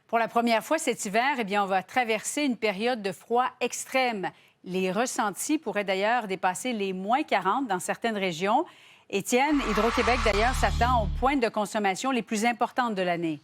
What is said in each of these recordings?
Pour la première fois cet hiver, on va traverser une période de froid extrême. Les ressentis pourraient d'ailleurs dépasser les moins 40 dans certaines régions. Étienne, Hydro-Québec d'ailleurs s'attend aux pointes de consommation les plus importantes de l'année.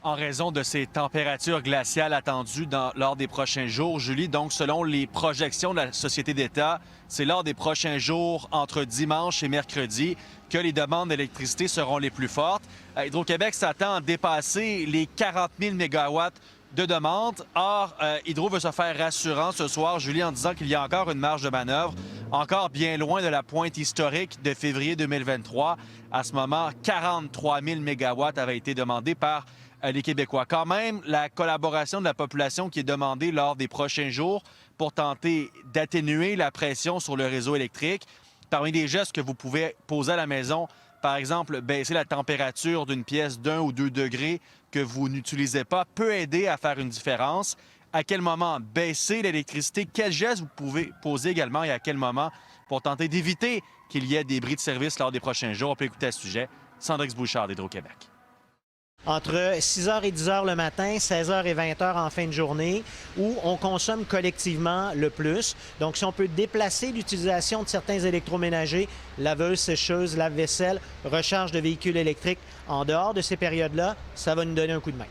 En raison de ces températures glaciales attendues lors des prochains jours, Julie, donc selon les projections de la Société d'État, c'est lors des prochains jours, entre dimanche et mercredi, que les demandes d'électricité seront les plus fortes. Hydro-Québec s'attend à dépasser les 40 000 mégawatts de demandes. Or, Hydro veut se faire rassurant ce soir, Julie, en disant qu'il y a encore une marge de manœuvre, encore bien loin de la pointe historique de février 2023. À ce moment, 43 000 mégawatts avaient été demandés par les Québécois. Quand même, la collaboration de la population qui est demandée lors des prochains jours pour tenter d'atténuer la pression sur le réseau électrique. Parmi les gestes que vous pouvez poser à la maison, par exemple, baisser la température d'une pièce d'1 ou 2 degrés que vous n'utilisez pas, peut aider à faire une différence. À quel moment baisser l'électricité? Quels gestes vous pouvez poser également et à quel moment pour tenter d'éviter qu'il y ait des bris de service lors des prochains jours? On peut écouter à ce sujet Sandrix Bouchard d'Hydro-Québec. Entre 6h et 10h le matin, 16h et 20h en fin de journée, où on consomme collectivement le plus. Donc, si on peut déplacer l'utilisation de certains électroménagers, laveuses, sécheuses, lave-vaisselle, recharge de véhicules électriques en dehors de ces périodes-là, ça va nous donner un coup de main.